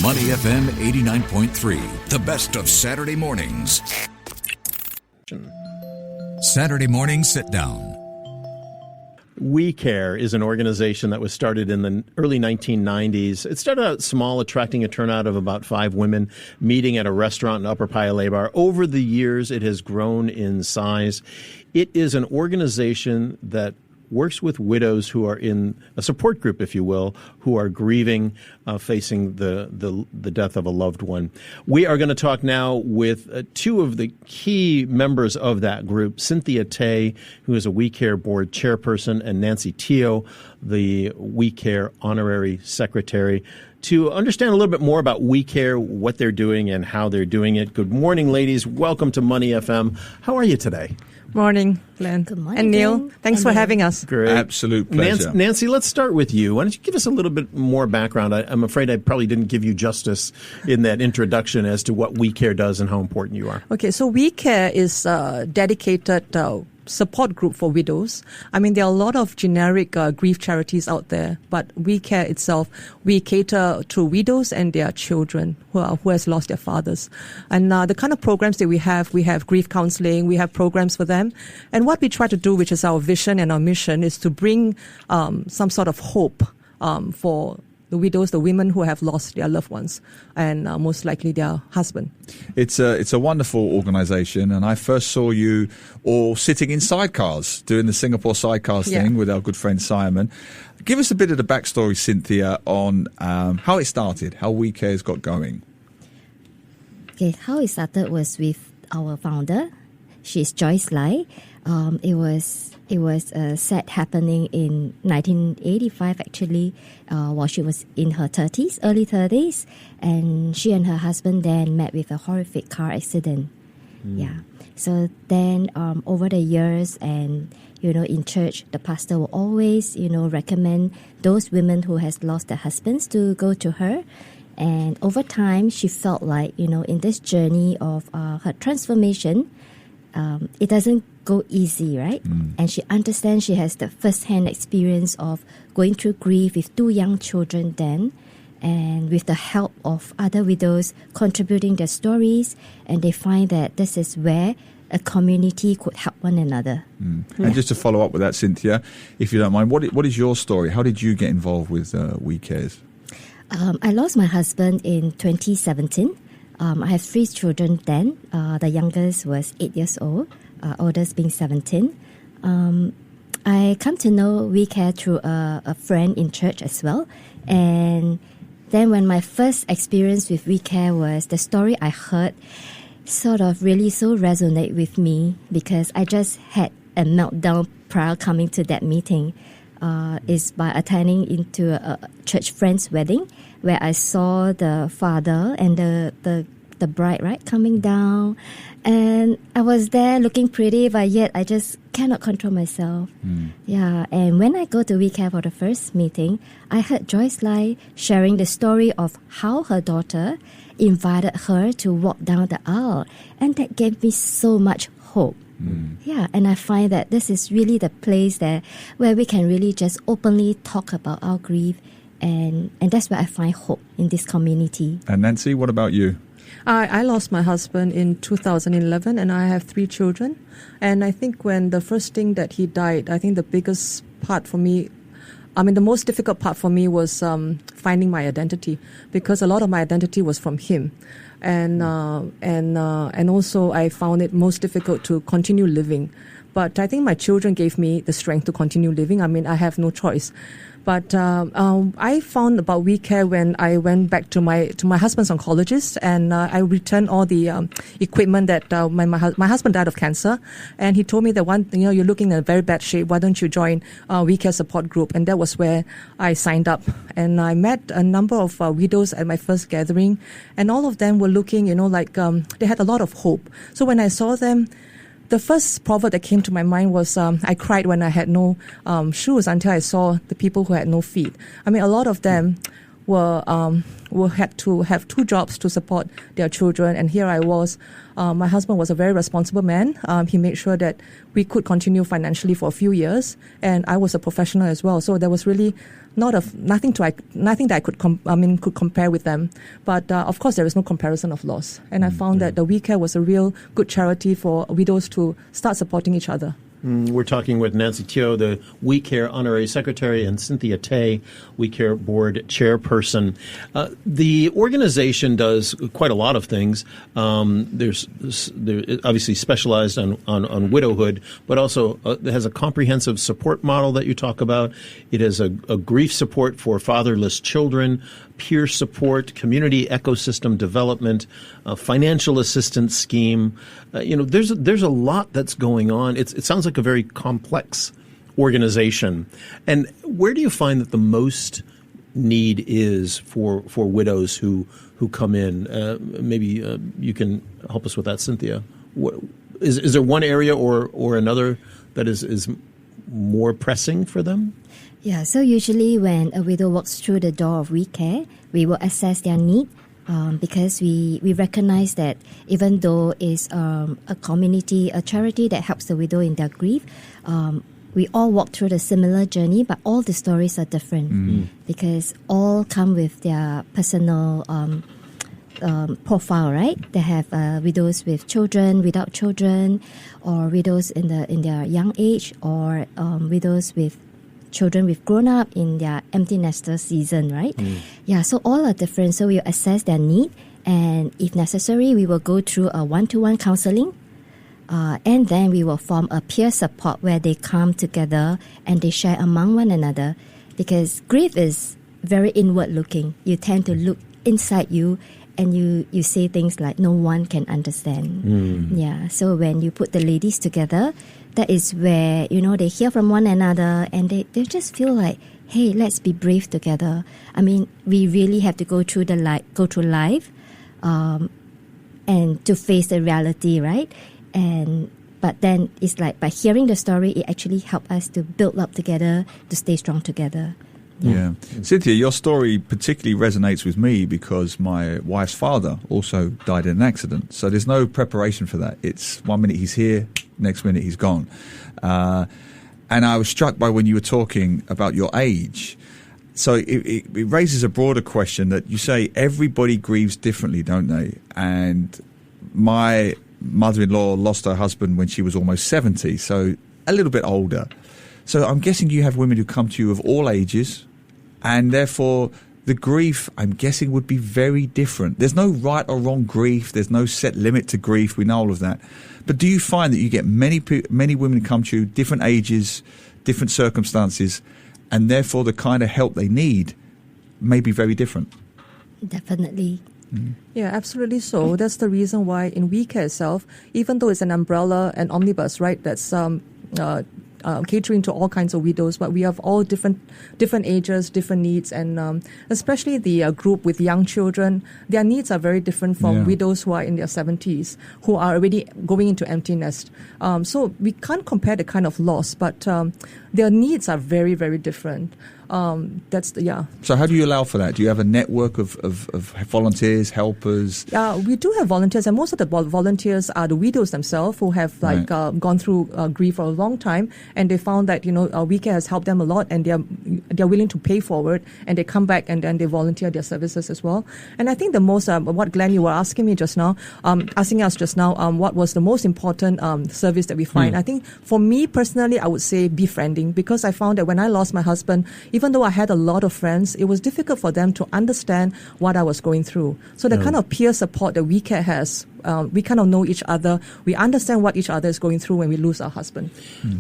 Money FM 89.3, the best of Saturday mornings. Saturday morning sit down. Wicare is an organization that was started in the early 1990s. It started out small, attracting a turnout of about 5 women meeting at a restaurant in Upper Paya Lebar. Over the years, it has grown in size. It is an organization that works with widows who are in a support group, if you will, who are grieving, facing the death of a loved one. We are going to talk now with 2 of the key members of that group, Cynthia Tay, who is a Wicare board chairperson, and Nancy Teo, the Wicare honorary secretary, to understand a little bit more about Wicare, what they're doing, and how they're doing it. Good morning, ladies. Welcome to Money FM. How are you today? Morning, Glenn. Good morning. And Neil, thanks for having us. Great. Absolute pleasure. Nancy, let's start with you. Why don't you give us a little bit more background? I'm afraid I probably didn't give you justice in that introduction as to what Wicare does and how important you are. Okay, so Wicare is a dedicated support group for widows. I mean, there are a lot of generic grief charities out there, but Wicare itself, we cater to widows and their children who has lost their fathers. And the kind of programs that we have grief counselling, we have programs for them. And what we try to do, which is our vision and our mission, is to bring some sort of hope for the widows, the women who have lost their loved ones, and most likely their husband. It's a wonderful organisation, and I first saw you all sitting in sidecars, doing the Singapore sidecars thing with our good friend Simon. Give us a bit of the backstory, Cynthia, on how it started, how Wicare's got going. Okay, how it started was with our founder. She's Joyce Lai. It was a set happening in 1985, actually, while she was in her early 30s, and she and her husband then met with a horrific car accident. Yeah. So then over the years, and in church, the pastor will always recommend those women who has lost their husbands to go to her. And over time, she felt like in this journey of her transformation, it doesn't go easy, right? And she understands, she has the first-hand experience of going through grief with 2 young children then, and with the help of other widows contributing their stories, and they find that this is where a community could help one another. And just to follow up with that, Cynthia, if you don't mind, what is your story? How did you get involved with Wicares? I lost my husband in 2017. I have 3 children then. The youngest was 8 years old, oldest being 17. I come to know Wicare through a friend in church as well. And then when my first experience with Wicare was, the story I heard sort of really so resonate with me, because I just had a meltdown prior coming to that meeting. Is by attending into a church friend's wedding, where I saw the father and the bride, right, coming down, and I was there looking pretty, but yet I just cannot control myself. Yeah, and when I go to Wicare for the first meeting, I heard Joyce Lai sharing the story of how her daughter invited her to walk down the aisle, and that gave me so much hope. Yeah, and I find that this is really the place where we can really just openly talk about our grief, and that's where I find hope in this community. And Nancy, what about you? I lost my husband in 2011, and I have 3 children. And I think when the first thing that he died, I think the biggest part for me, the most difficult part for me was finding my identity, because a lot of my identity was from him. And also I found it most difficult to continue living. But I think my children gave me the strength to continue living. I have no choice. But I found about Wicare when I went back to my husband's oncologist, and I returned all the equipment that my husband died of cancer, and he told me that you're looking in a very bad shape. Why don't you join Wicare support group? And that was where I signed up, and I met a number of widows at my first gathering, and all of them were looking, they had a lot of hope. So when I saw them, the first proverb that came to my mind was, I cried when I had no shoes until I saw the people who had no feet. A lot of them had to have 2 jobs to support their children, and here I was. My husband was a very responsible man. He made sure that we could continue financially for a few years, and I was a professional as well. So there was really nothing that I could compare with them. But of course, there is no comparison of loss, and I found that the Wicare was a real good charity for widows to start supporting each other. We're talking with Nancy Teo, the Wicare Honorary Secretary, and Cynthia Tay, Wicare Board Chairperson. The organization does quite a lot of things. They're obviously specialized on widowhood, but also it has a comprehensive support model that you talk about. It has a grief support for fatherless children, peer support, community ecosystem development, financial assistance scheme. There's a lot that's going on. It sounds like a very complex organization. And where do you find that the most need is for widows who come in? Maybe you can help us with that, Cynthia. Is there one area or another that is more pressing for them? Yeah, so usually when a widow walks through the door of Wicare, we will assess their need because we recognize that even though it's a community, a charity that helps the widow in their grief, we all walk through the similar journey, but all the stories are different because all come with their personal profile, right? They have widows with children, without children, or widows in their young age, or widows with children with grown up in their empty nester season, right? Yeah, so all are different. So we assess their need, and if necessary, we will go through a one-to-one counselling, and then we will form a peer support where they come together and they share among one another. Because grief is very inward looking. You tend to look inside you, and you say things like no one can understand. Yeah, so when you put the ladies together, that is where, they hear from one another and they just feel like, hey, let's be brave together. I mean, we really have to go through life and to face the reality, right? But then it's like by hearing the story, it actually helps us to build up together, to stay strong together. Yeah. Cynthia, your story particularly resonates with me because my wife's father also died in an accident. So there's no preparation for that. It's 1 minute he's here, next minute he's gone. And I was struck by when you were talking about your age. So it raises a broader question that you say everybody grieves differently, don't they? And my mother-in-law lost her husband when she was almost 70, so a little bit older. So I'm guessing you have women who come to you of all ages, and therefore the grief, I'm guessing, would be very different. There's no right or wrong grief. There's no set limit to grief. We know all of that. But do you find that you get many women who come to you, different ages, different circumstances, and therefore the kind of help they need may be very different? Definitely. Yeah, absolutely so. That's the reason why in Wicare itself, even though it's an umbrella and omnibus, right, that's catering to all kinds of widows, but we have all different ages, different needs, and especially the group with young children, their needs are very different from widows who are in their 70s, who are already going into empty nest. So we can't compare the kind of loss, but their needs are very, very different. So how do you allow for that? Do you have a network of volunteers, helpers? We do have volunteers, and most of the volunteers are the widows themselves who have gone through grief for a long time, and they found that Wicare has helped them a lot, and they're willing to pay forward, and they come back and then they volunteer their services as well. And I think the most what Glenn, you were asking us just now, what was the most important service that we find? I think for me personally, I would say befriending, because I found that when I lost my husband, even though I had a lot of friends, it was difficult for them to understand what I was going through. So the kind of peer support that Wicare has, we kind of know each other. We understand what each other is going through when we lose our husband.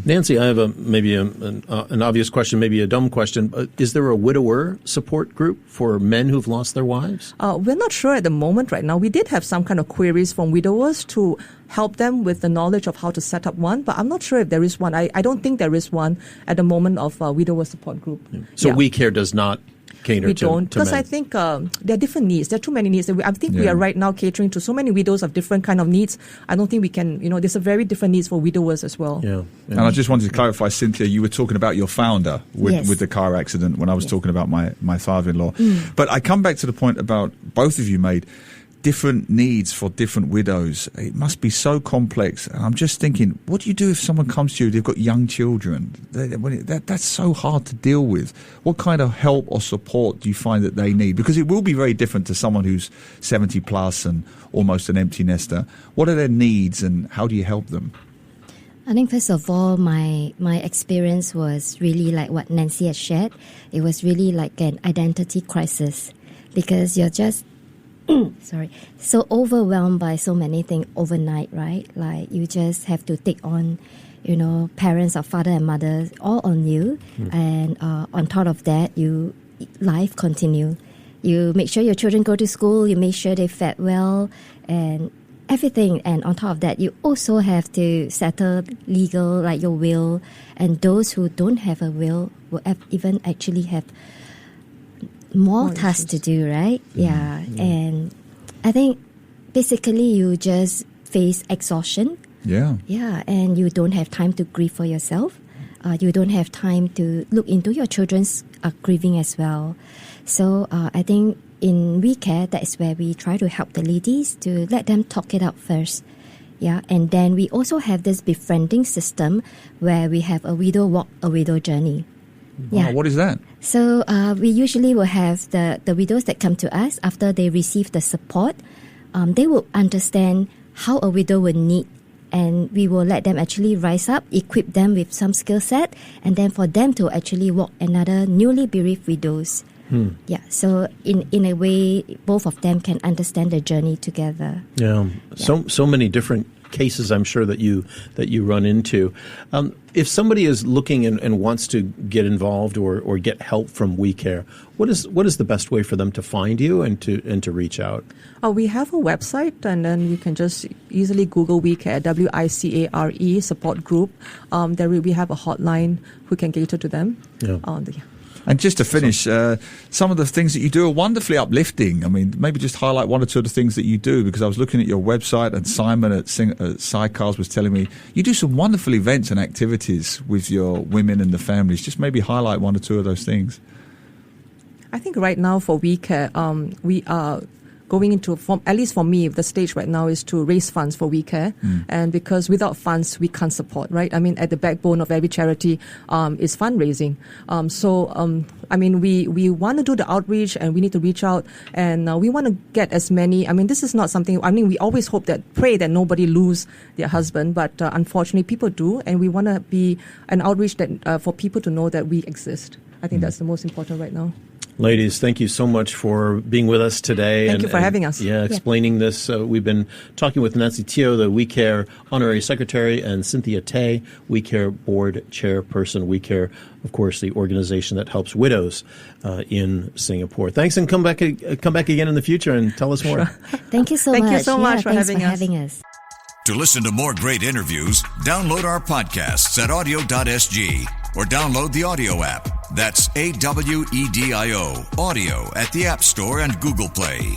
Nancy, I have maybe an obvious question, maybe a dumb question. Is there a widower support group for men who've lost their wives? We're not sure at the moment right now. We did have some kind of queries from widowers to help them with the knowledge of how to set up one, but I'm not sure if there is one. I don't think there is one at the moment of a widower support group. So Wicare does not cater we to don't, because men? I think there are different needs. There are too many needs. I think we are right now catering to so many widows of different kind of needs. I don't think we can, there's a very different needs for widowers as well. Yeah. And I just wanted to clarify, Cynthia, you were talking about your founder with the car accident when I was talking about my father-in-law. But I come back to the point about both of you made different needs for different widows. It must be so complex. And I'm just thinking, what do you do if someone comes to you, they've got young children? That's so hard to deal with. What kind of help or support do you find that they need? Because it will be very different to someone who's 70 plus and almost an empty nester. What are their needs and how do you help them? I think first of all, my experience was really like what Nancy has shared. It was really like an identity crisis because you're just so overwhelmed by so many things overnight, right? Like you just have to take on, parents or father and mother all on you. And on top of that, life continue. You make sure your children go to school, you make sure they fed well and everything. And on top of that, you also have to settle legal, like your will. And those who don't have a will even actually have more tasks to do, right? Yeah. And I think basically you just face exhaustion. Yeah. Yeah, and you don't have time to grieve for yourself. You don't have time to look into your children's grieving as well. So I think in Wicare, that is where we try to help the ladies to let them talk it out first. Yeah, and then we also have this befriending system where we have a widow walk, a widow journey. Wow, what is that? So we usually will have the widows that come to us after they receive the support. They will understand how a widow will need, and we will let them actually rise up, equip them with some skill set, and then for them to actually walk another newly bereaved widows. Yeah, so in a way, both of them can understand the journey together. Yeah, so many different cases I'm sure that you run into. If somebody is looking and wants to get involved or get help from Wicare, what is the best way for them to find you and to reach out? We have a website, and then you can just easily Google Wicare, WICARE support group. There we have a hotline who can cater to them. Yeah. And just to finish, some of the things that you do are wonderfully uplifting. I mean, maybe just highlight one or two of the things that you do, because I was looking at your website and Simon at Sidecars was telling me you do some wonderful events and activities with your women and the families. Just maybe highlight one or two of those things. I think right now for Wicare, we are going into, at least for me, the stage right now is to raise funds for Wicare. And because without funds, we can't support, right? I mean, at the backbone of every charity is fundraising. I mean, we want to do the outreach, and we need to reach out, and we want to get as many. I mean, this is not something, we always pray that nobody lose their husband, but unfortunately people do, and we want to be an outreach that for people to know that we exist. I think that's the most important right now. Ladies, thank you so much for being with us today. Thank you for having us. Explaining this. We've been talking with Nancy Teo, the Wicare Honorary Secretary, and Cynthia Tay, Wicare Board Chairperson. Wicare, of course, the organization that helps widows in Singapore. Thanks, and come back again in the future and tell us more. Sure. Thank you so much. Thank you so much for having us. To listen to more great interviews, download our podcasts at audio.sg or download the audio app. That's AWEDIO, audio at the App Store and Google Play.